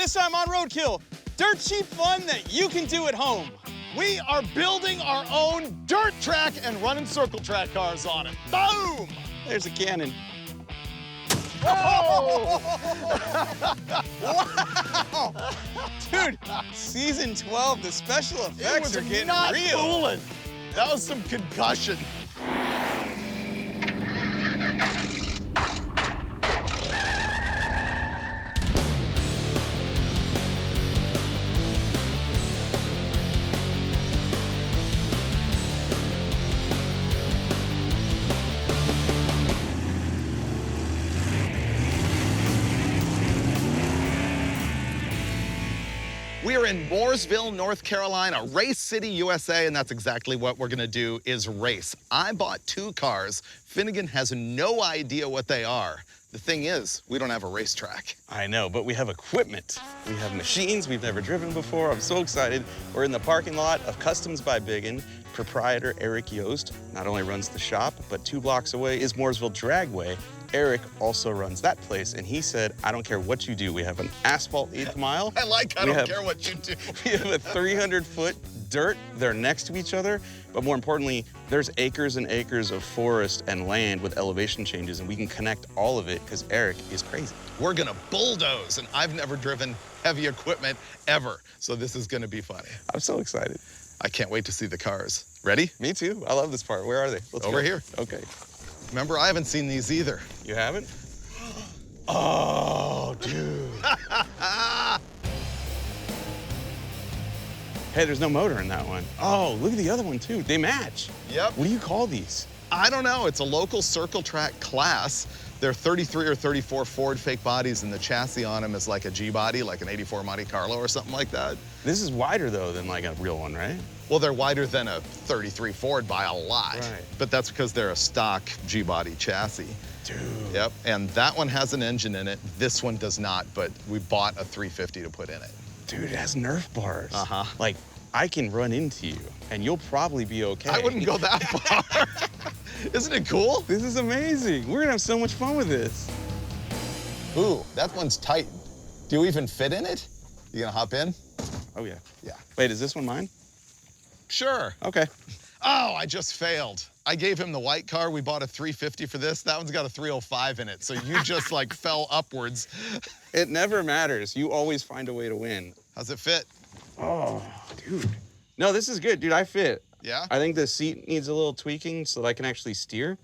This time on Roadkill, dirt cheap fun that you can do at home. We are building our own dirt track and running circle track cars on it. Boom! There's a cannon. Whoa! Wow! Dude, season 12, the special effects are getting not real. Fooling. That was some concussion. We are in Mooresville, North Carolina, Race City, USA, and that's exactly what we're gonna do is race. I bought 2 cars. Finnegan has no idea what they are. The thing is, we don't have a racetrack. I know, but we have equipment. We have machines we've never driven before. I'm so excited. We're in the parking lot of Customs by Biggin. Proprietor Eric Yost not only runs the shop, but 2 blocks away is Mooresville Dragway. Eric also runs that place, and he said, I don't care what you do. We have an asphalt 8th mile. I don't care what you do. We have a 300-foot dirt. They're next to each other, but more importantly, there's acres and acres of forest and land with elevation changes, and we can connect all of it because Eric is crazy. We're gonna bulldoze, and I've never driven heavy equipment ever, so this is gonna be funny. I'm so excited. I can't wait to see the cars. Ready? Me too. I love this part. Where are they? Let's Over go. here. Okay. Remember, I haven't seen these either. You haven't? Oh, dude. Hey, there's no motor in that one. Oh, look at the other one, too. They match. Yep. What do you call these? I don't know. It's a local circle track class. They're 33 or 34 Ford fake bodies, and the chassis on them is like a G body, like an 84 Monte Carlo or something like that. This is wider, though, than like a real one, right? Well, they're wider than a 33 Ford by a lot. Right. But that's because they're a stock G body chassis. Dude. Yep. And that one has an engine in it. This one does not, but we bought a 350 to put in it. Dude, it has Nerf bars. Uh-huh. Like, I can run into you, and you'll probably be okay. I wouldn't go that far. Isn't it cool? This is amazing. We're gonna have so much fun with this. Ooh, that one's tight. Do you even fit in it? You gonna hop in? Oh, yeah. Yeah. Wait, is this one mine? Sure. Okay. Oh, I just failed. I gave him the white car. We bought a 350 for this. That one's got a 305 in it. So you just like fell upwards. It never matters. You always find a way to win. How's it fit? Oh, dude. No, this is good, dude. I fit. Yeah? I think the seat needs a little tweaking so that I can actually steer.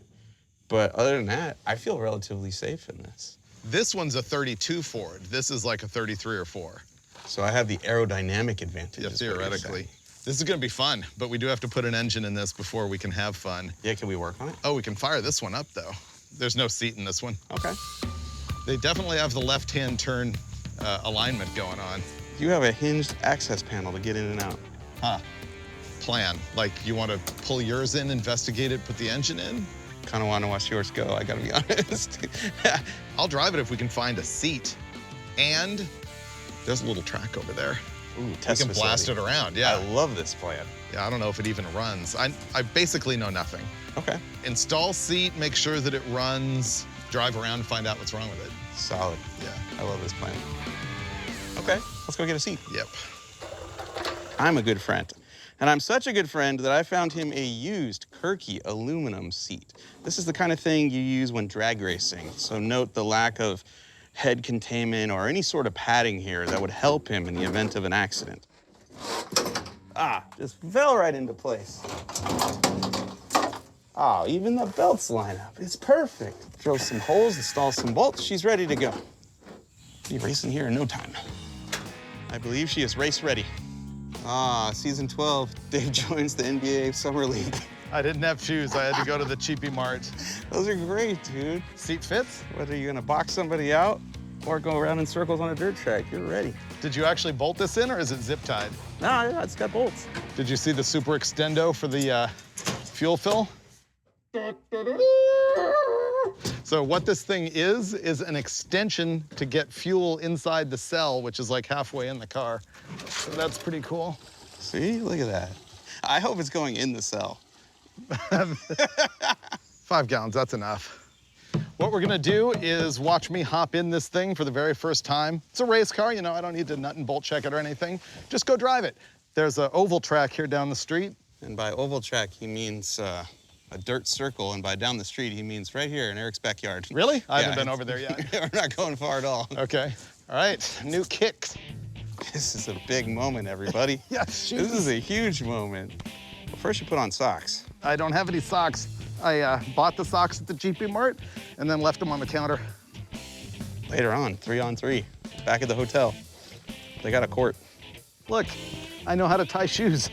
But other than that, I feel relatively safe in this. This one's a 32 Ford. This is like a 33 or 4. So I have the aerodynamic advantage. Yeah, is what you're theoretically. saying. This is gonna be fun, but we do have to put an engine in this before we can have fun. Yeah, can we work on it? Oh, we can fire this one up though. There's no seat in this one. Okay. They definitely have the left-hand turn alignment going on. You have a hinged access panel to get in and out. Huh. Plan. Like you want to pull yours in, investigate it, put the engine in? Kind of want to watch yours go, I gotta be honest. I'll drive it if we can find a seat. And there's a little track over there. Ooh, We test can blast facility. it around, yeah. I love this plan. Yeah, I don't know if it even runs. I basically know nothing. Okay. Install seat, make sure that it runs, drive around and find out what's wrong with it. Solid. Yeah. I love this plan. Okay, let's go get a seat. Yep. I'm a good friend. And I'm such a good friend that I found him a used Kirky aluminum seat. This is the kind of thing you use when drag racing. So note the lack of head containment or any sort of padding here that would help him in the event of an accident. Ah, just fell right into place. Oh, even the belts line up. It's perfect. Drill some holes, install some bolts. She's ready to go. Be racing here in no time. I believe she is race ready. Ah, season 12, Dave joins the NBA Summer League. I didn't have shoes. I had to go to the cheapie mart. Those are great, dude. Seat fits? Whether you're gonna box somebody out or go around in circles on a dirt track, you're ready. Did you actually bolt this in or is it zip tied? No, yeah, it's got bolts. Did you see the super extendo for the fuel fill? So what this thing is an extension to get fuel inside the cell, which is like halfway in the car. So that's pretty cool. See, look at that. I hope it's going in the cell. 5 gallons, that's enough. What we're gonna do is watch me hop in this thing for the very first time. It's a race car, you know, I don't need to nut and bolt check it or anything. Just go drive it. There's an oval track here down the street. And by oval track, he means a dirt circle, and by down the street, he means right here in Eric's backyard. Really? I Yeah, haven't been over there yet. We're not going far at all. Okay. All right, new kicks. This is a big moment, everybody. Yes, This is a huge moment. Well, first you put on socks. I don't have any socks. I bought the socks at the GP Mart and then left them on the counter. Later on, 3-on-3, back at the hotel. They got a court. Look, I know how to tie shoes.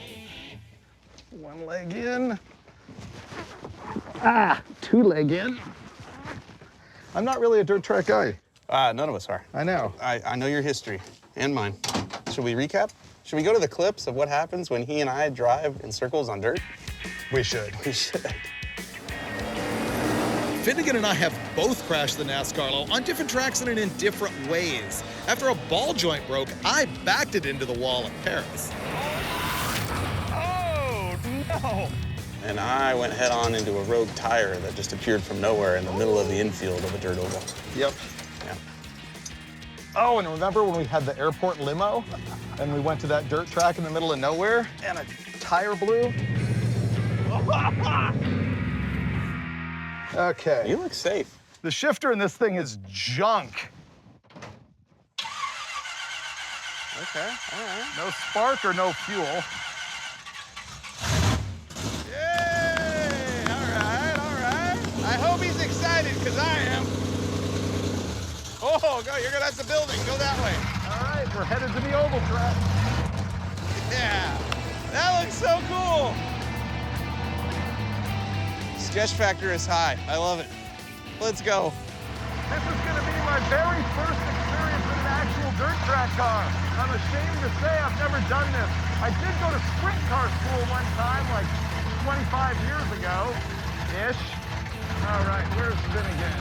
One leg in. Ah, two leg in. I'm not really a dirt track guy. None of us are. I know. I know your history, and mine. Should we recap? Should we go to the clips of what happens when he and I drive in circles on dirt? We should. We should. Finnegan and I have both crashed the NASCAR on different tracks and in different ways. After a ball joint broke, I backed it into the wall in Paris. Oh, no. And I went head on into a rogue tire that just appeared from nowhere in the middle of the infield of a dirt oval. Yep. Yeah. Oh, and remember when we had the airport limo and we went to that dirt track in the middle of nowhere and a tire blew? Okay. You look safe. The shifter in this thing is junk. Okay, all right. No spark or no fuel. Yay! All right, all right. I hope he's excited, because I am. Oh, go, that's the building. Go that way. All right, we're headed to the oval track. Yeah, that looks so cool. Sketch factor is high. I love it. Let's go. This is going to be my very first experience with an actual dirt track car. I'm ashamed to say I've never done this. I did go to sprint car school one time, like 25 years ago-ish. All right, where's Finnegan?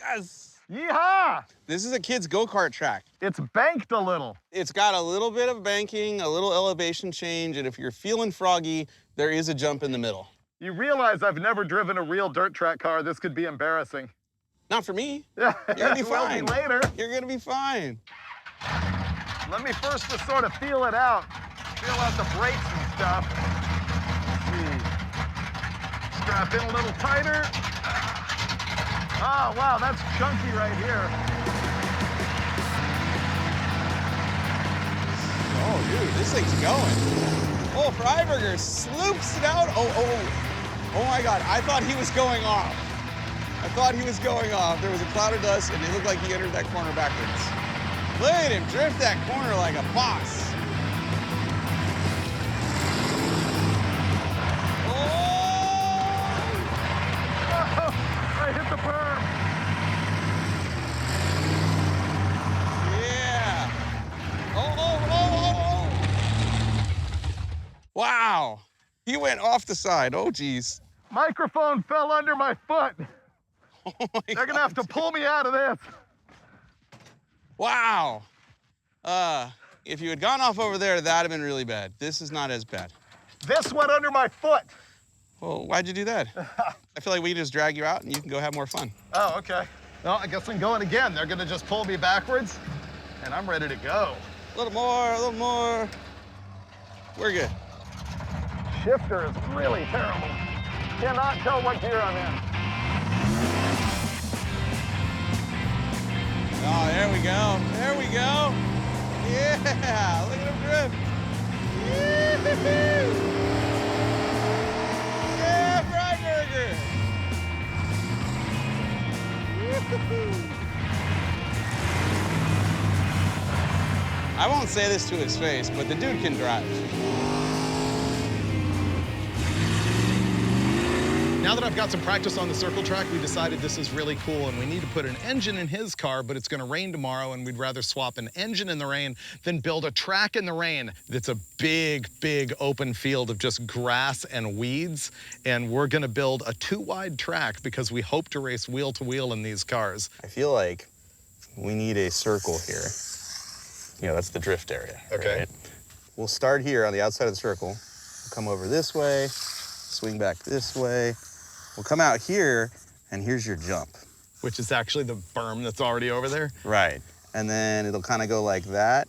Yes. Yeehaw! This is a kid's go-kart track. It's banked a little. It's got a little bit of banking, a little elevation change, and if you're feeling froggy, there is a jump in the middle. You realize I've never driven a real dirt track car. This could be embarrassing. Not for me. Yeah, You're gonna be it will fine. be later. You're gonna be fine. Let me first just sort of feel it out. Feel out the brakes and stuff. Let's see. Strap in a little tighter. Oh, wow, that's chunky right here. Oh, dude, this thing's going. Oh, Freiberger sloops it out. Oh my God, I thought he was going off. There was a cloud of dust, and it looked like he entered that corner backwards. Look at him drift that corner like a boss. I hit the berm. Yeah. Oh. Wow. He went off the side. Oh, geez. Microphone fell under my foot. Oh my They're gonna have to pull me out of this. Wow. If you had gone off over there, that'd have been really bad. This is not as bad. This went under my foot. Well, why'd you do that? I feel like we just drag you out and you can go have more fun. Oh, okay. Well, I guess I'm going again. They're gonna just pull me backwards, and I'm ready to go. A little more. We're good. Shifter is really terrible. Cannot tell what gear I'm in. Oh, there we go. Yeah, look at him drift. Yeah, Freiberger. I won't say this to his face, but the dude can drive. Now that I've got some practice on the circle track, we decided this is really cool and we need to put an engine in his car, but it's gonna rain tomorrow and we'd rather swap an engine in the rain than build a track in the rain. It's a big open field of just grass and weeds, and we're gonna build a 2-wide track because we hope to race wheel to wheel in these cars. I feel like we need a circle here. You know, that's the drift area. Okay. Right? We'll start here on the outside of the circle. We'll come over this way, swing back this way. We'll come out here, and here's your jump. Which is actually the berm that's already over there? Right. And then it'll kind of go like that.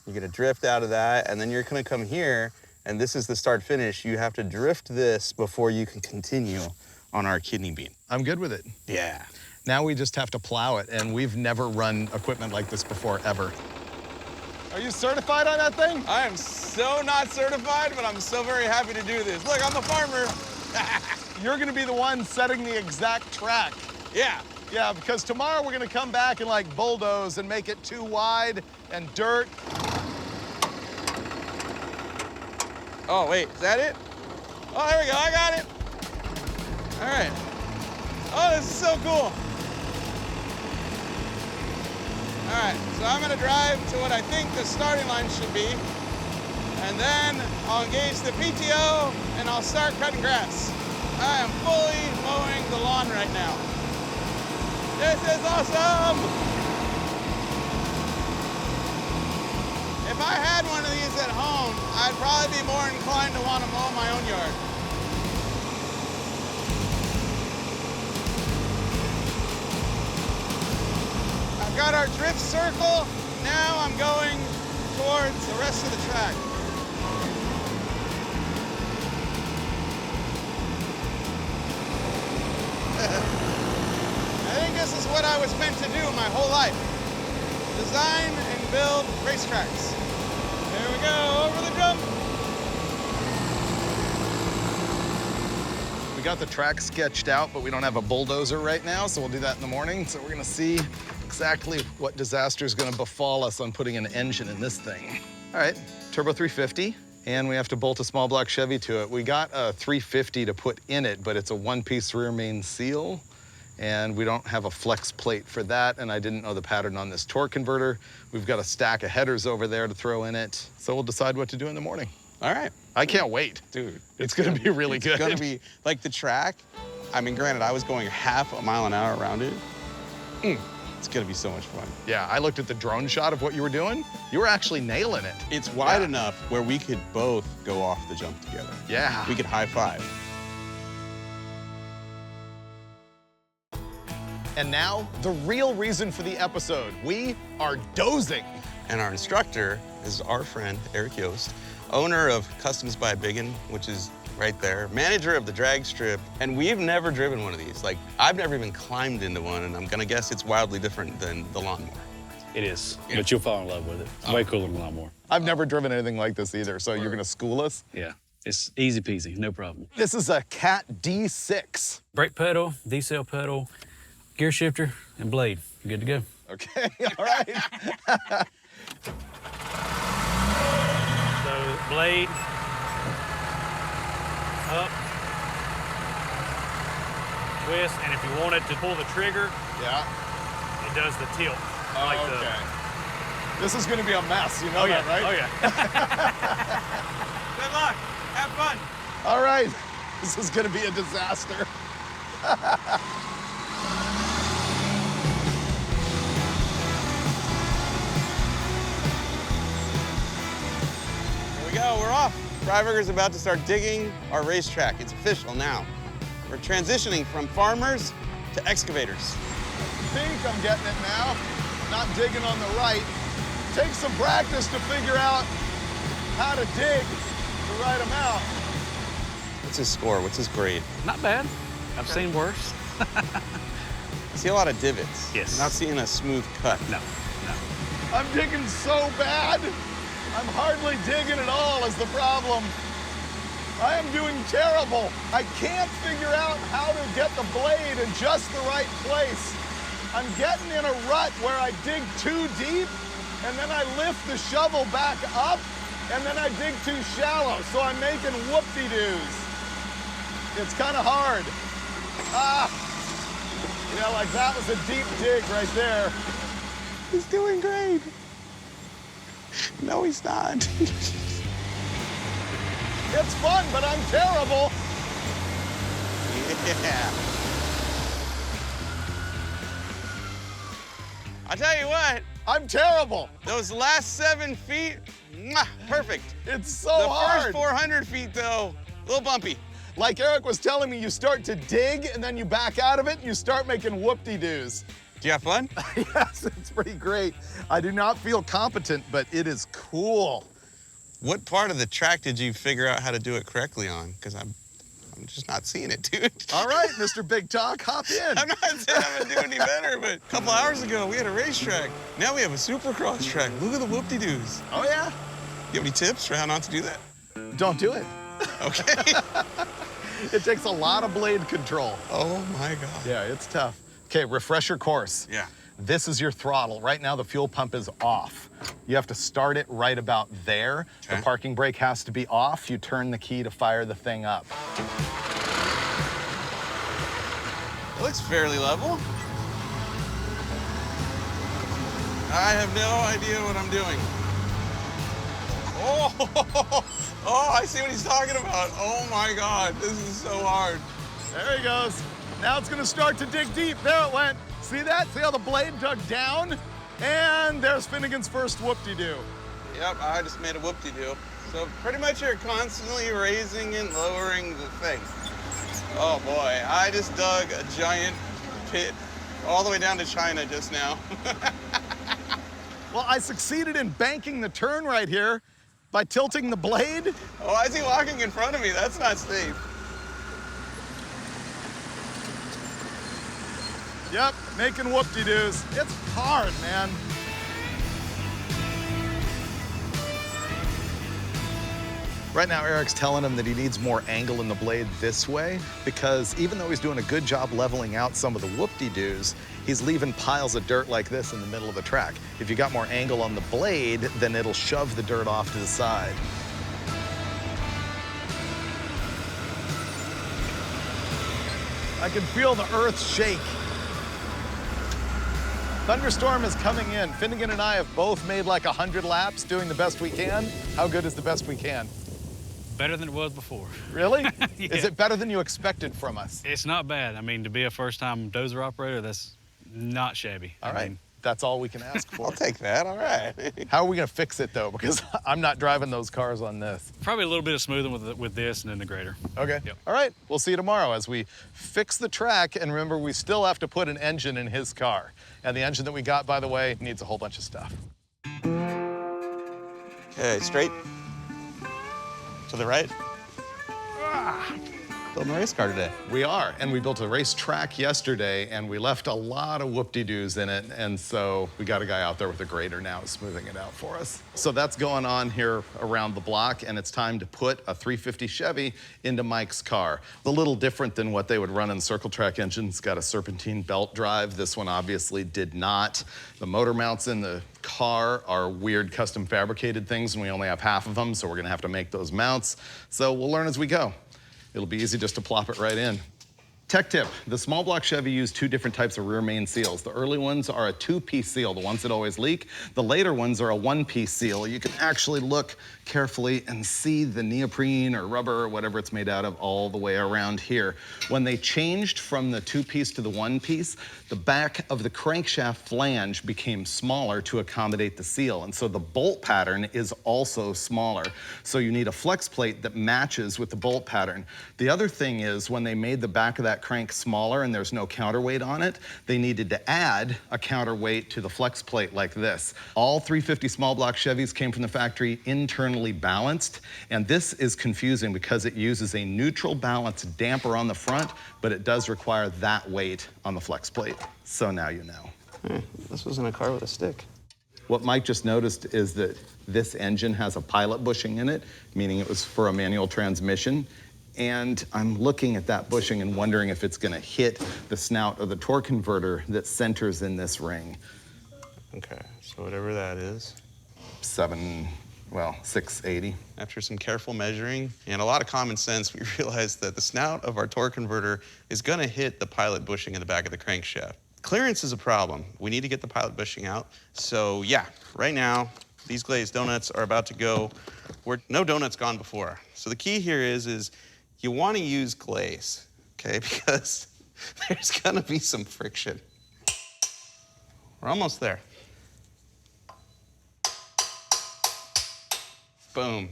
You're gonna drift out of that, and then you're gonna come here, and this is the start finish. You have to drift this before you can continue on our kidney bean. I'm good with it. Yeah. Now we just have to plow it, and we've never run equipment like this before, ever. Are you certified on that thing? I am so not certified, but I'm so very happy to do this. Look, I'm a farmer. You're gonna be the one setting the exact track. Yeah. Yeah, because tomorrow we're gonna come back and like bulldoze and make it too wide and dirt. Oh, wait, is that it? Oh, there we go, I got it. All right. Oh, this is so cool. All right, so I'm gonna drive to what I think the starting line should be, and then I'll engage the PTO and I'll start cutting grass. I am fully mowing the lawn right now. This is awesome! If I had one of these at home, I'd probably be more inclined to want to mow my own yard. I've got our drift circle. Now I'm going towards the rest of the track. I think this is what I was meant to do my whole life. Design and build racetracks. Here we go, over the jump. We got the track sketched out, but we don't have a bulldozer right now, so we'll do that in the morning. So we're gonna see exactly what disaster is gonna befall us on putting an engine in this thing. All right, turbo 350, and we have to bolt a small block Chevy to it. We got a 350 to put in it, but it's a one-piece rear main seal, and we don't have a flex plate for that, and I didn't know the pattern on this torque converter. We've got a stack of headers over there to throw in it, so we'll decide what to do in the morning. All right. I can't wait. Dude, It's gonna be really good. It's gonna be, like the track, I mean, granted, I was going half a mile an hour around it. It's gonna be so much fun. Yeah, I looked at the drone shot of what you were doing. You were actually nailing it. It's wide enough where we could both go off the jump together. Yeah. We could high five. And now, the real reason for the episode. We are dozing. And our instructor is our friend, Eric Yost, owner of Customs by Biggin, which is right there, manager of the drag strip, and we've never driven one of these. Like, I've never even climbed into one, and I'm gonna guess it's wildly different than the lawnmower. It is, Yeah. but you'll fall in love with it. It's way cooler than a lawnmower. I've never driven anything like this either, so you're gonna school us? Yeah, it's easy peasy, no problem. This is a Cat D6. Brake pedal, D-cell pedal, gear shifter, and blade. You're good to go. Okay, all right. So blade, up, twist, and if you wanted to pull the trigger, Yeah. it does the tilt. Okay. This is gonna be a mess, you know Oh yeah, that, right? oh yeah. Good luck, have fun. All right, this is gonna be a disaster. Here we go, we're off. Freiburger's about to start digging our racetrack. It's official now. We're transitioning from farmers to excavators. I think I'm getting it now. Not digging on the right. Takes some practice to figure out how to dig the right amount. What's his score? What's his grade? Not bad. I've seen worse. I see a lot of divots. Yes. I'm not seeing a smooth cut. No, no. I'm digging so bad. I'm hardly digging at all is the problem. I am doing terrible. I can't figure out how to get the blade in just the right place. I'm getting in a rut where I dig too deep, and then I lift the shovel back up, and then I dig too shallow, so I'm making whoop-de-doos. It's kind of hard. Yeah, like that was a deep dig right there. He's doing great. No, he's not. It's fun, but I'm terrible. Yeah. I'll tell you what, I'm terrible. those last 7 feet, mwah, perfect. It's so The hard. first 400 feet, though, a little bumpy. Like Eric was telling me, you start to dig and then you back out of it and you start making whoop-de-doos. Do you have fun? Yes, it's pretty great. I do not feel competent, but it is cool. What part of the track did you figure out how to do it correctly on? Because I'm just not seeing it, dude. All right, Mr. Big Talk, hop in. I'm not saying I'm gonna do any better, but a couple hours ago we had a racetrack. Now we have a supercross track. Look at the whoop-de-doos. Oh, yeah? You have any tips for how not to do that? Don't do it. Okay. It takes a lot of blade control. Oh my God. Yeah, it's tough. Okay, refresher course. Yeah. This is your throttle. Right now, the fuel pump is off. You have to start it right about there. Okay. The parking brake has to be off. You turn the key to fire the thing up. It looks fairly level. I have no idea what I'm doing. Oh, oh, I see what he's talking about. Oh my God, this is so hard. There he goes. Now it's gonna start to dig deep. There it went. See that? See how the blade dug down? And there's Finnegan's first whoop-de-doo. Yep, I just made a whoop-de-doo. So pretty much you're constantly raising and lowering the thing. Oh boy, I just dug a giant pit all the way down to China just now. Well, I succeeded in banking the turn right here by tilting the blade. Oh, why is he walking in front of me? That's not safe. Yep, making whoop-de-doos. It's hard, man. Right now, Eric's telling him that he needs more angle in the blade this way because even though he's doing a good job leveling out some of the whoop-de-doos, he's leaving piles of dirt like this in the middle of the track. If you got more angle on the blade, then it'll shove the dirt off to the side. I can feel the earth shake. Thunderstorm is coming in. Finnegan and I have both made like 100 laps doing the best we can. How good is the best we can? Better than it was before. Really? Yeah. Is it better than you expected from us? It's not bad. I mean, to be a first-time dozer operator, that's not shabby. All right. That's all we can ask for. I'll take that, all right. How are we gonna fix it though? Because I'm not driving those cars on this. Probably a little bit of smoothing with this and then the grader. Okay. Yep. All right. We'll see you tomorrow as we fix the track. And remember, we still have to put an engine in his car. And the engine that we got, by the way, needs a whole bunch of stuff. Okay, straight. To the right. Building a race car today. We are, and we built a race track yesterday, and we left a lot of whoop-de-doos in it, and so we got a guy out there with a grader now smoothing it out for us. So that's going on here around the block, and it's time to put a 350 Chevy into Mike's car. A little different than what they would run in circle track engines. Got a serpentine belt drive. This one obviously did not. The motor mounts in the car are weird custom fabricated things, and we only have half of them, so we're gonna have to make those mounts. So we'll learn as we go. It'll be easy just to plop it right in. Tech tip, the small block Chevy used two different types of rear main seals. The early ones are a two-piece seal, the ones that always leak. The later ones are a one-piece seal. You can actually look carefully and see the neoprene or rubber or whatever it's made out of all the way around here. When they changed from the two-piece to the one-piece, the back of the crankshaft flange became smaller to accommodate the seal, and so the bolt pattern is also smaller. So you need a flex plate that matches with the bolt pattern. The other thing is when they made the back of that crank smaller and there's no counterweight on it, they needed to add a counterweight to the flex plate like this. All 350 small block Chevys came from the factory internally balanced, and this is confusing because it uses a neutral balance damper on the front, but it does require that weight on the flex plate. So now you know. This was in a car with a stick. What Mike just noticed is that this engine has a pilot bushing in it, meaning it was for a manual transmission. And I'm looking at that bushing and wondering if it's gonna hit the snout of the torque converter that centers in this ring. Okay, so whatever that is. 680. After some careful measuring and a lot of common sense, we realized that the snout of our torque converter is gonna hit the pilot bushing in the back of the crankshaft. Clearance is a problem. We need to get the pilot bushing out. So yeah, right now, these glazed donuts are about to go where no donut's gone before. So the key here is you want to use glaze, okay? Because there's gonna be some friction. We're almost there. Boom.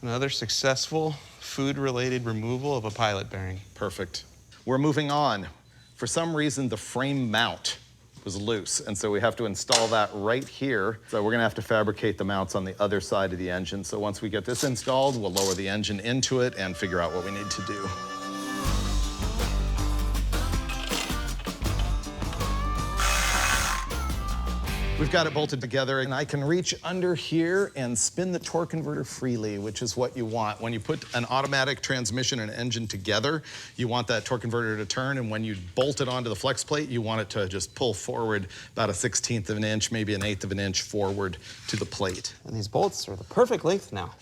Another successful food-related removal of a pilot bearing. Perfect. We're moving on. For some reason, the frame mount was loose, and so we have to install that right here. So we're gonna have to fabricate the mounts on the other side of the engine. So once we get this installed, we'll lower the engine into it and figure out what we need to do. We've got it bolted together, and I can reach under here and spin the torque converter freely, which is what you want. When you put an automatic transmission and engine together, you want that torque converter to turn, and when you bolt it onto the flex plate, you want it to just pull forward about a 1/16 of an inch, maybe an 1/8 of an inch forward to the plate. And these bolts are the perfect length now.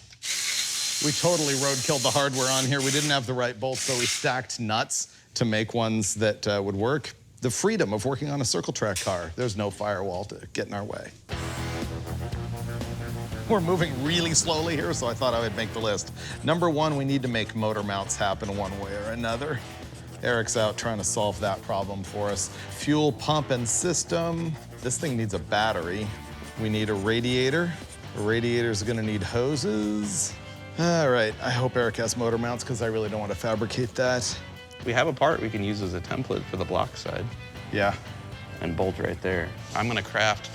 We totally roadkilled the hardware on here. We didn't have the right bolts, so we stacked nuts to make ones that would work. The freedom of working on a circle track car. There's no firewall to get in our way. We're moving really slowly here, so I thought I would make the list. Number one, we need to make motor mounts happen one way or another. Eric's out trying to solve that problem for us. Fuel pump and system. This thing needs a battery. We need a radiator. A radiator's gonna need hoses. All right, I hope Eric has motor mounts because I really don't want to fabricate that. We have a part we can use as a template for the block side. Yeah. And bolt right there. I'm gonna craft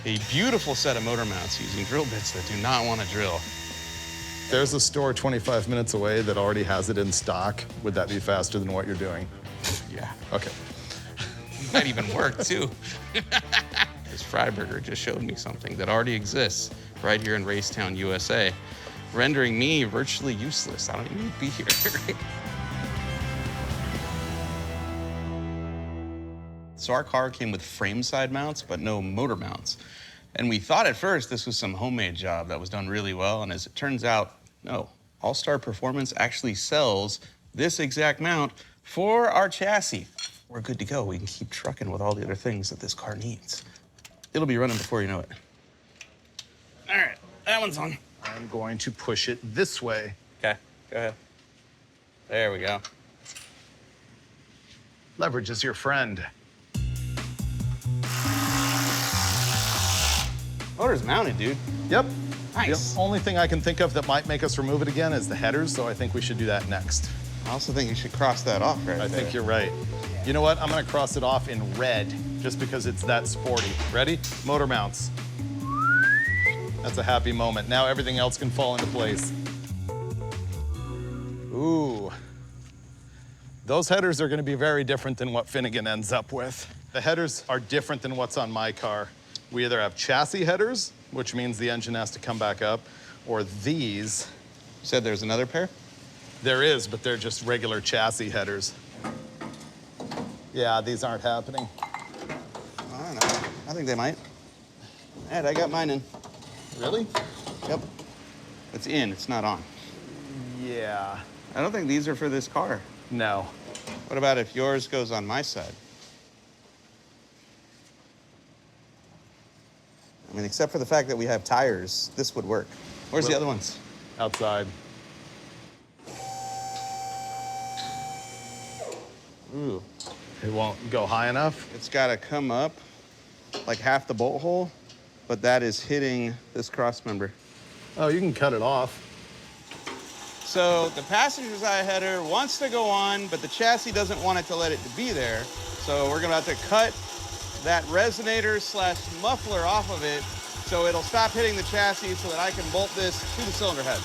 a beautiful set of motor mounts using drill bits that do not want to drill. There's a store 25 minutes away that already has it in stock. Would that be faster than what you're doing? Yeah. Okay. Might even work too. This Freiburger just showed me something that already exists right here in Racetown, USA, rendering me virtually useless. I don't even need to be here. So our car came with frame side mounts, but no motor mounts. And we thought at first this was some homemade job that was done really well, and as it turns out, no. All-Star Performance actually sells this exact mount for our chassis. We're good to go. We can keep trucking with all the other things that this car needs. It'll be running before you know it. All right, that one's on. I'm going to push it this way. Okay, go ahead. There we go. Leverage is your friend. Motor's mounted, dude. Yep. Nice. The only thing I can think of that might make us remove it again is the headers, so I think we should do that next. I also think you should cross that off right I there. think you're right. You know what? I'm gonna cross it off in red, just because it's that sporty. Ready? Motor mounts. That's a happy moment. Now everything else can fall into place. Ooh. Those headers are gonna be very different than what Finnegan ends up with. The headers are different than what's on my car. We either have chassis headers, which means the engine has to come back up, or these. You said there's another pair? There is, but they're just regular chassis headers. Yeah, these aren't happening. I don't know. I think they might. Ed, I got mine in. Really? Yep. It's in, it's not on. Yeah. I don't think these are for this car. No. What about if yours goes on my side? I mean, except for the fact that we have tires, this would work. Where's the other ones? Outside. Ooh. It won't go high enough? It's gotta come up like half the bolt hole, but that is hitting this cross member. Oh, you can cut it off. So the passenger side header wants to go on, but the chassis doesn't want it to let it to be there. So we're gonna have to cut that resonator / muffler off of it so it'll stop hitting the chassis so that I can bolt this to the cylinder head.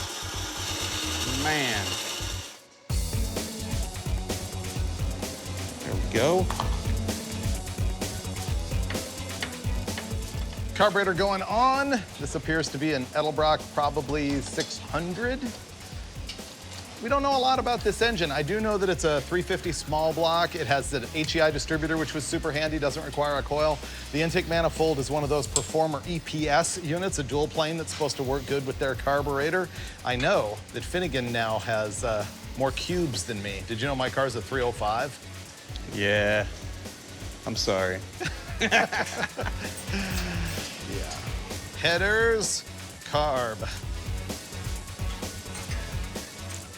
Man. There we go. Carburetor going on. This appears to be an Edelbrock, probably 600. We don't know a lot about this engine. I do know that it's a 350 small block. It has the HEI distributor, which was super handy, doesn't require a coil. The intake manifold is one of those Performer EPS units, a dual plane that's supposed to work good with their carburetor. I know that Finnegan now has more cubes than me. Did you know my car's a 305? Yeah. I'm sorry. Yeah. Headers, carb.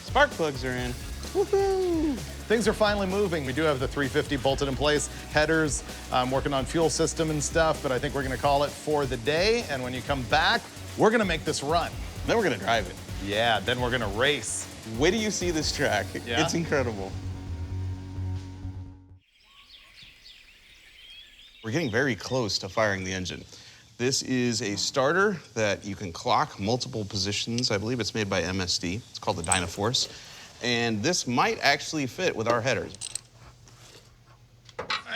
Spark plugs are in. Woohoo! Things are finally moving. We do have the 350 bolted in place. Headers, I'm working on fuel system and stuff, but I think we're gonna call it for the day. And when you come back, we're gonna make this run. Then we're gonna drive it. Yeah, then we're gonna race. Wait till you see this track. Yeah? It's incredible. We're getting very close to firing the engine. This is a starter that you can clock multiple positions. I believe it's made by MSD. It's called the Dynaforce. And this might actually fit with our headers.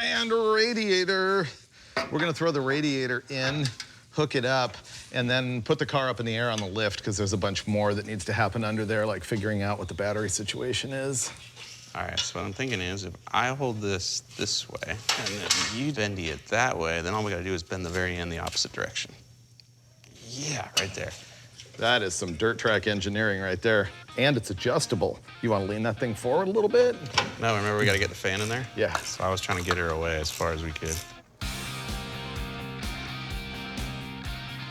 And radiator. We're gonna throw the radiator in, hook it up, and then put the car up in the air on the lift because there's a bunch more that needs to happen under there, like figuring out what the battery situation is. All right, so what I'm thinking is if I hold this way and then you bendy it that way, then all we gotta do is bend the very end the opposite direction. Yeah, right there. That is some dirt track engineering right there. And it's adjustable. You wanna lean that thing forward a little bit? No, remember we gotta get the fan in there? Yeah. So I was trying to get her away as far as we could.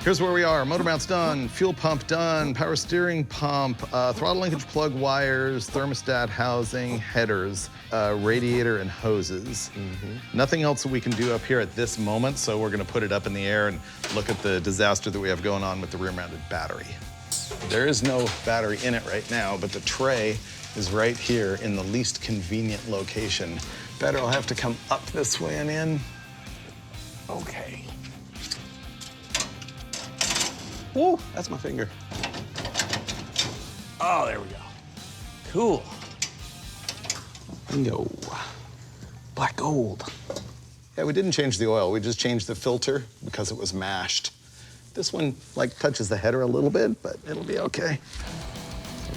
Here's where we are. Motor mount's done, fuel pump done, power steering pump, throttle linkage plug wires, thermostat housing, headers, radiator and hoses. Nothing else that we can do up here at this moment, so we're gonna put it up in the air and look at the disaster that we have going on with the rear-mounted battery. There is no battery in it right now, but the tray is right here in the least convenient location. Better I'll have to come up this way and in. Okay. Woo, that's my finger. Oh, there we go. Cool. Bingo. Black gold. Yeah, we didn't change the oil. We just changed the filter because it was mashed. This one, like, touches the header a little bit, but it'll be okay.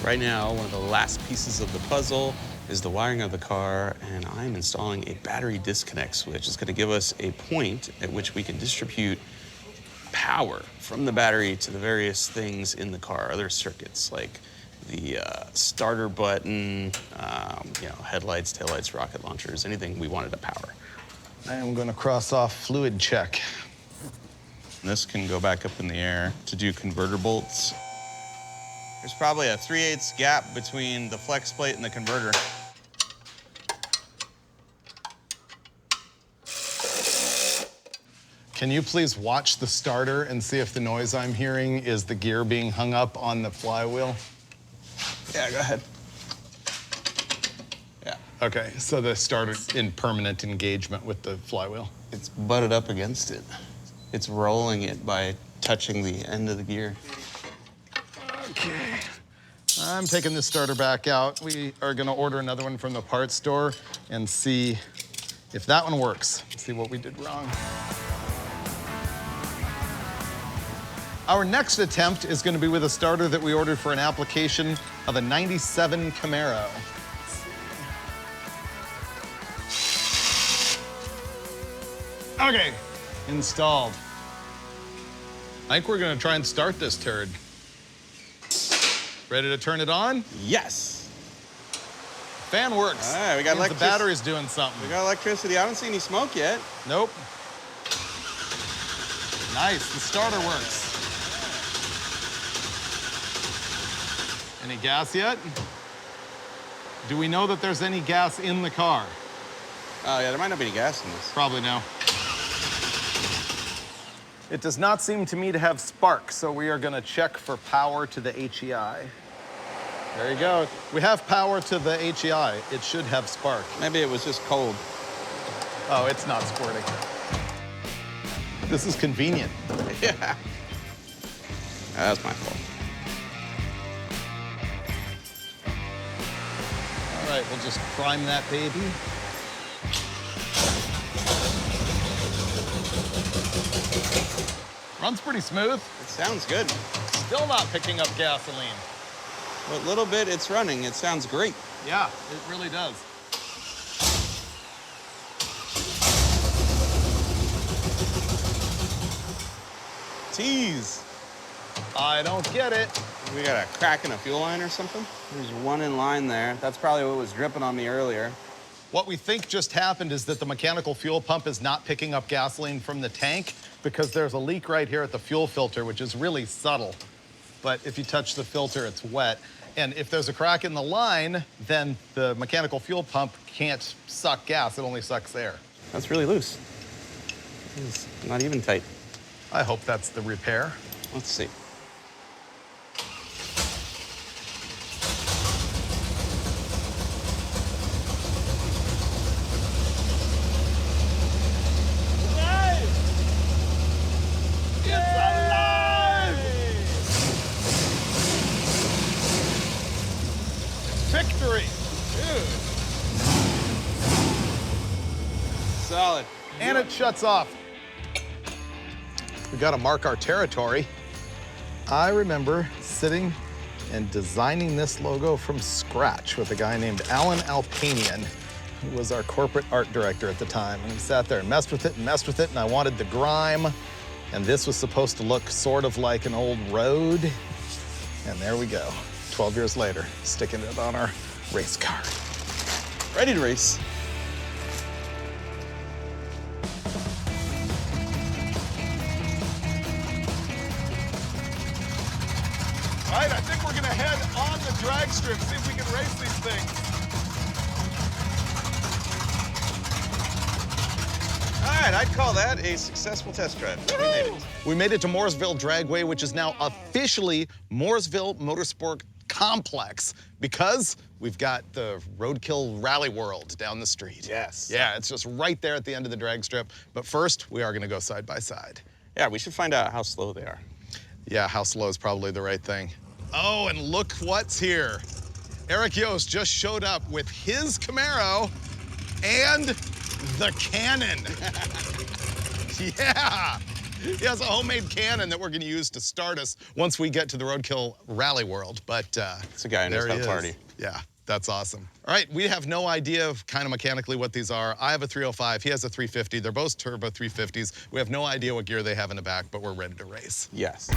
Right now, one of the last pieces of the puzzle is the wiring of the car, and I'm installing a battery disconnect switch. It's gonna give us a point at which we can distribute power from the battery to the various things in the car, other circuits like the starter button, headlights, taillights, rocket launchers, anything we wanted to power. I am gonna cross off fluid check. This can go back up in the air to do converter bolts. There's probably a 3/8 gap between the flex plate and the converter. Can you please watch the starter and see if the noise I'm hearing is the gear being hung up on the flywheel? Yeah, go ahead. Yeah. Okay, so the starter's in permanent engagement with the flywheel. It's butted up against it. It's rolling it by touching the end of the gear. Okay. I'm taking this starter back out. We are gonna order another one from the parts store and see if that one works. See what we did wrong. Our next attempt is gonna be with a starter that we ordered for an application of a 97 Camaro. Okay, installed. I think we're gonna try and start this turd. Ready to turn it on? Yes. Fan works. All right, we got Means the electric- battery's doing something. We got electricity. I don't see any smoke yet. Nope. Nice, the starter works. Any gas yet? Do we know that there's any gas in the car? Oh, yeah, there might not be any gas in this. Probably no. It does not seem to me to have spark, so we are gonna check for power to the HEI. There you go. We have power to the HEI. It should have spark. Maybe it was just cold. Oh, it's not squirting. This is convenient. Yeah. That was my fault. All right, we'll just prime that baby. Runs pretty smooth. It sounds good. Still not picking up gasoline. What little bit it's running, it sounds great. Yeah, it really does. Tease. I don't get it. We got a crack in a fuel line or something? There's one in line there. That's probably what was dripping on me earlier. What we think just happened is that the mechanical fuel pump is not picking up gasoline from the tank because there's a leak right here at the fuel filter, which is really subtle. But if you touch the filter, it's wet. And if there's a crack in the line, then the mechanical fuel pump can't suck gas, it only sucks air. That's really loose. It's not even tight. I hope that's the repair. Let's see. and it shuts off. We gotta mark our territory. I remember sitting and designing this logo from scratch with a guy named Alan Alpanian, who was our corporate art director at the time. And we sat there and messed with it, and I wanted the grime. And this was supposed to look sort of like an old road. And there we go, 12 years later, sticking it on our race car. Ready to race. All right, I think we're gonna head on the drag strip, see if we can race these things. All right, I'd call that a successful test drive. We made it. We made it to Mooresville Dragway, which is now officially Mooresville Motorsport Complex, because we've got the Roadkill Rally World down the street. Yes. Yeah, it's just right there at the end of the drag strip. But first, we are gonna go side by side. Yeah, we should find out how slow they are. Yeah, how slow is probably the right thing. Oh, and look what's here. Eric Yost just showed up with his Camaro and the cannon. Yeah, he has a homemade cannon that we're gonna use to start us once we get to the Roadkill Rally World, but It's a guy who knows how to party. Yeah, that's awesome. All right, we have no idea of kind of mechanically what these are. I have a 305, he has a 350. They're both turbo 350s. We have no idea what gear they have in the back, but we're ready to race. Yes.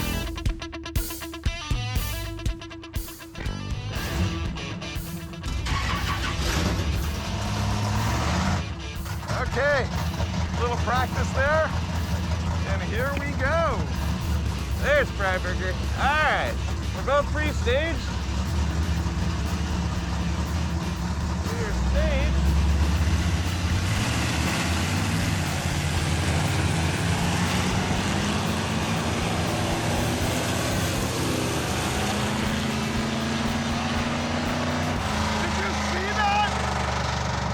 Okay, little practice there, and here we go. There's Freiberger. All right, we're both pre-staged. Clear stage. Did you see that?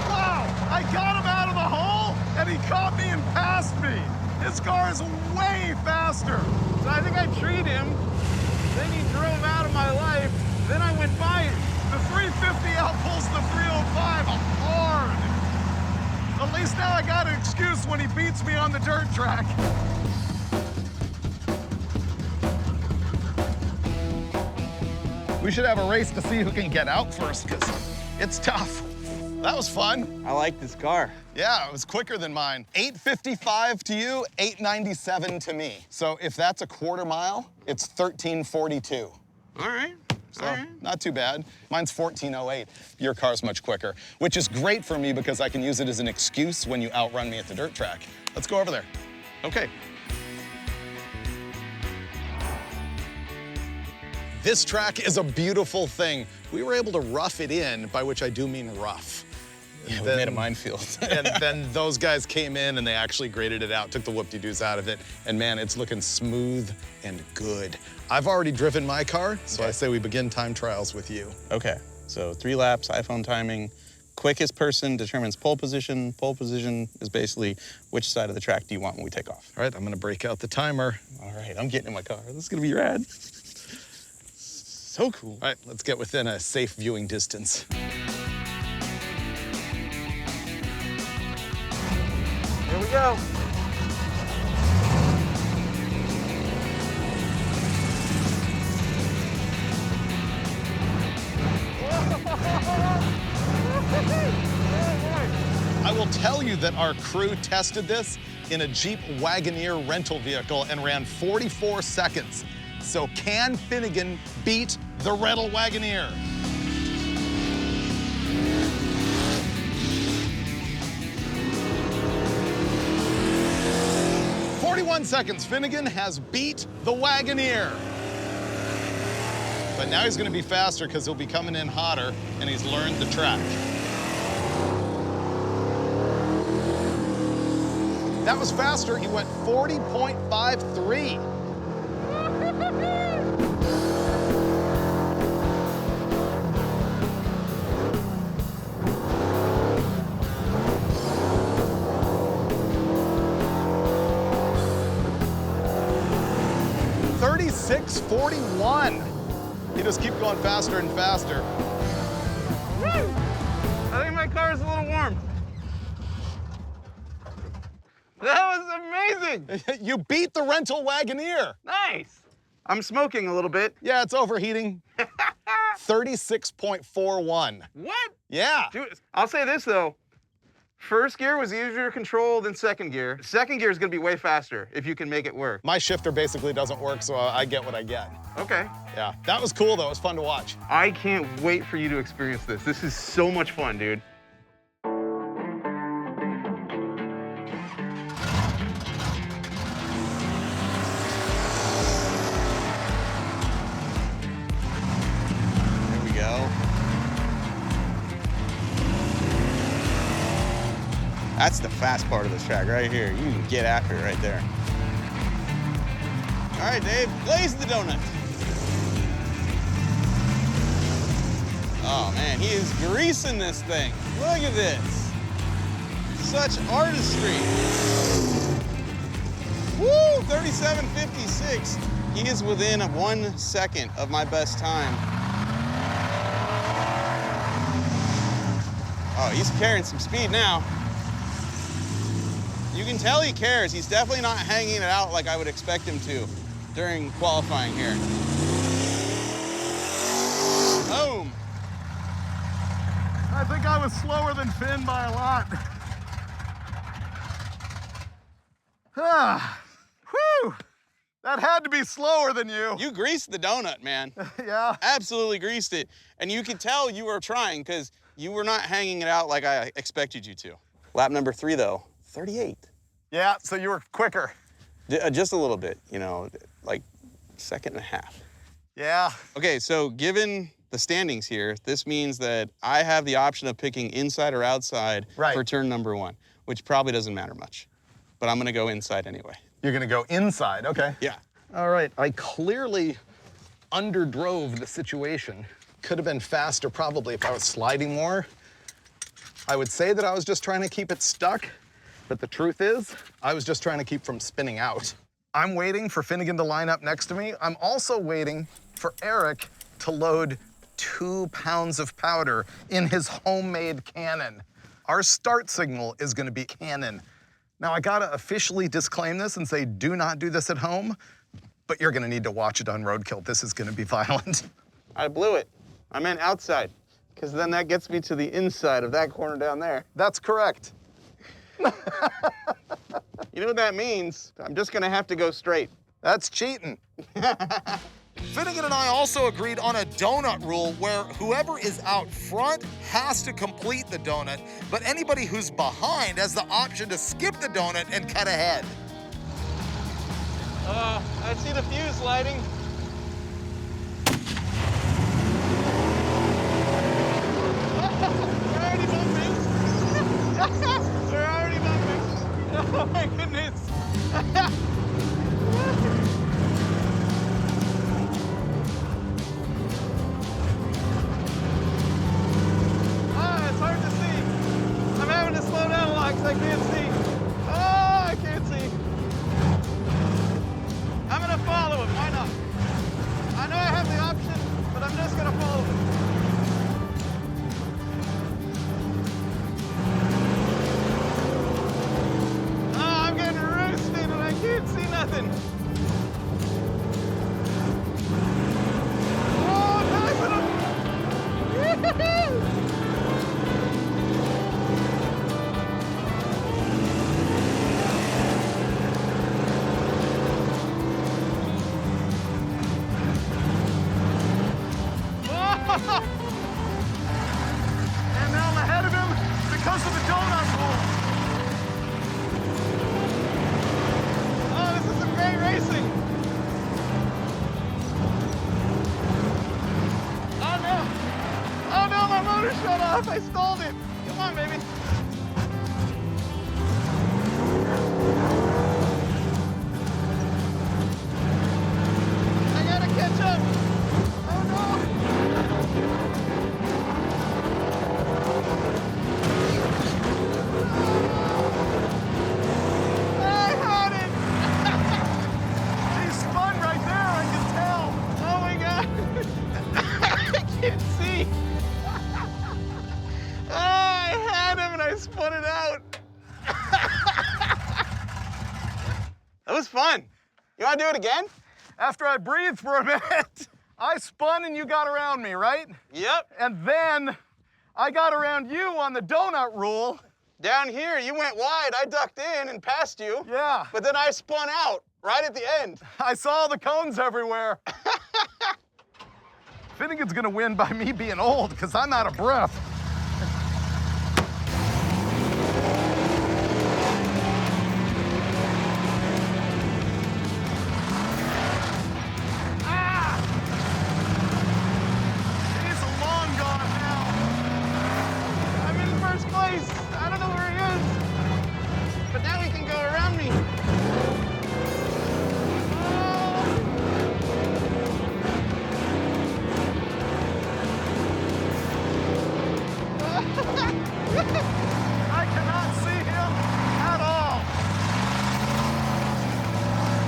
Wow, I got him out of the hole, and he caught me and passed me. His car is way faster. So I think I treed him. Then he drove out of my life. Then I went by him. The 350 outpulls the 305 hard. At least now I got an excuse when he beats me on the dirt track. We should have a race to see who can get out first, because it's tough. That was fun. I like this car. Yeah, it was quicker than mine. 8:55 to you, 8:97 to me. So if that's a quarter mile, it's 13:42. All right. So not too bad. Mine's 14:08. Your car's much quicker, which is great for me because I can use it as an excuse when you outrun me at the dirt track. Let's go over there. Okay. This track is a beautiful thing. We were able to rough it in, by which I do mean rough. Yeah, we made a minefield. And then those guys came in and they actually graded it out, took the whoop-de-doos out of it, and man, it's looking smooth and good. I've already driven my car, so I say we begin time trials with you. Okay, so 3 laps, iPhone timing. Quickest person determines pole position. Pole position is basically which side of the track do you want when we take off. All right, I'm gonna break out the timer. All right, I'm getting in my car. This is gonna be rad. So cool. All right, let's get within a safe viewing distance. Here we go. I will tell you that our crew tested this in a Jeep Wagoneer rental vehicle and ran 44 seconds. So can Finnegan beat the rental Wagoneer? Seconds, Finnegan has beat the Wagoneer. But now he's gonna be faster because he'll be coming in hotter and he's learned the track. That was faster, he went 40.53. .41. You just keep going faster and faster. Woo! I think my car is a little warm. That was amazing. You beat the rental Wagoneer. Nice. I'm smoking a little bit. Yeah, it's overheating. 36.41. What? Yeah. Dude, I'll say this though. First gear was easier to control than second gear. Second gear is gonna be way faster if you can make it work. My shifter basically doesn't work, so I get what I get. Okay. Yeah, that was cool though. It was fun to watch. I can't wait for you to experience this. This is so much fun, dude. There we go. That's the fast part of this track right here. You can get after it right there. All right, Dave, blaze the donut. Oh man, he is greasing this thing. Look at this. Such artistry. Woo, 37.56. He is within 1 second of my best time. Oh, he's carrying some speed now. You can tell he cares. He's definitely not hanging it out like I would expect him to during qualifying here. Boom. I think I was slower than Finn by a lot. Whew. That had to be slower than you. You greased the donut, man. Yeah. Absolutely greased it. And you could tell you were trying because you were not hanging it out like I expected you to. Lap number 3 though, 38. Yeah, so you were quicker. Just a little bit, you know, like 1.5 seconds. Yeah. Okay, so given the standings here, this means that I have the option of picking inside or outside Right. for turn number 1, which probably doesn't matter much. But I'm gonna go inside anyway. You're gonna go inside, okay. Yeah. All right, I clearly underdrove the situation. Could have been faster probably if I was sliding more. I would say that I was just trying to keep it stuck, but the truth is, I was just trying to keep from spinning out. I'm waiting for Finnegan to line up next to me. I'm also waiting for Eric to load 2 pounds of powder in his homemade cannon. Our start signal is gonna be cannon. Now I gotta officially disclaim this and say, do not do this at home, but you're gonna need to watch it on Roadkill. This is gonna be violent. I blew it. I meant outside, because then that gets me to the inside of that corner down there. That's correct. You know what that means? I'm just gonna have to go straight. That's cheating. Finnegan and I also agreed on a donut rule where whoever is out front has to complete the donut, but anybody who's behind has the option to skip the donut and cut ahead. I see the fuse lighting. We're already bumping. We're already bumping. Oh my goodness. It's hard to see. I'm having to slow down a lot because I can't see. Oh, I can't see. I'm gonna follow him. Why not? I know I have the option, but I'm just gonna follow him. Oh, I'm getting roasted and I can't see nothing. Oh, I'm passing him. And now I'm ahead of him because of the donut rule. Oh, this is some great racing. Oh no. Oh no, my motor shut off. I stalled it. Come on, baby. I gotta catch up. Oh no. I had it! He spun right there, I can tell. Oh my god! I can't see! Oh, I had him and You want to do it again? After I breathed for a minute, I spun and you got around me, right? Yep. And then I got around you on the donut rule. Down here, you went wide. I ducked in and passed you. Yeah. But then I spun out right at the end. I saw the cones everywhere. Finnegan's gonna win by me being old because I'm out of breath. I cannot see him at all.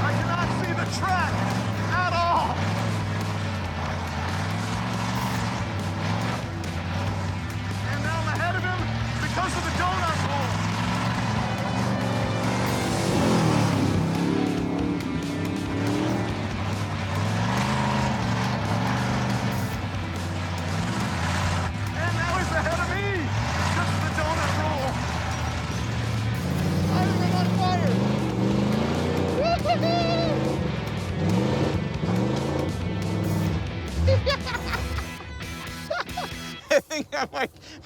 I cannot see the track at all. And now I'm ahead of him because of the donut hole. And now he's ahead of me. Just the donut rule. I'm on fire.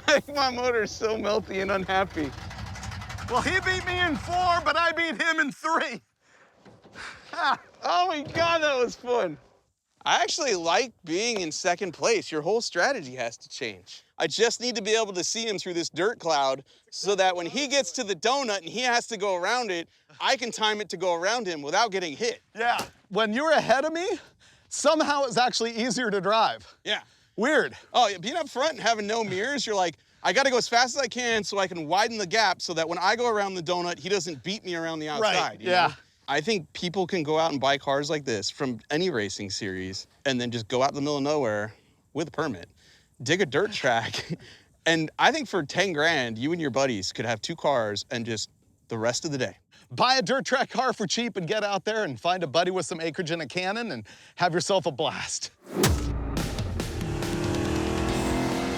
I think my motor's so melty and unhappy. Well, he beat me in 4, but I beat him in 3. Oh my God, that was fun. I actually like being in second place. Your whole strategy has to change. I just need to be able to see him through this dirt cloud so that when he gets to the donut and he has to go around it, I can time it to go around him without getting hit. Yeah. When you're ahead of me, somehow it's actually easier to drive. Yeah. Weird. Oh, being up front and having no mirrors, you're like, I gotta go as fast as I can so I can widen the gap so that when I go around the donut, he doesn't beat me around the outside. Right, you yeah. know? I think people can go out and buy cars like this from any racing series and then just go out in the middle of nowhere with a permit, dig a dirt track, and I think for 10 grand, you and your buddies could have 2 cars and just the rest of the day. Buy a dirt track car for cheap and get out there and find a buddy with some acreage and a cannon and have yourself a blast.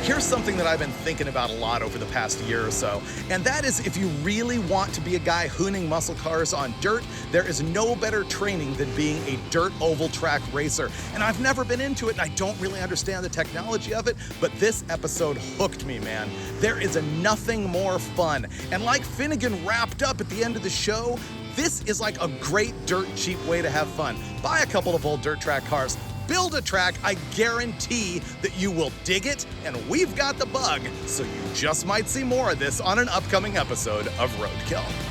Here's something that I've been thinking about a lot over the past year or so, and that is if you really want to be a guy hooning muscle cars on dirt, there is no better training than being a dirt oval track racer. And I've never been into it, and I don't really understand the technology of it, but this episode hooked me, man. There is nothing more fun. And like Finnegan wrapped up at the end of the show, this is like a great dirt cheap way to have fun. Buy a couple of old dirt track cars, build a track, I guarantee that you will dig it, and we've got the bug, so you just might see more of this on an upcoming episode of Roadkill.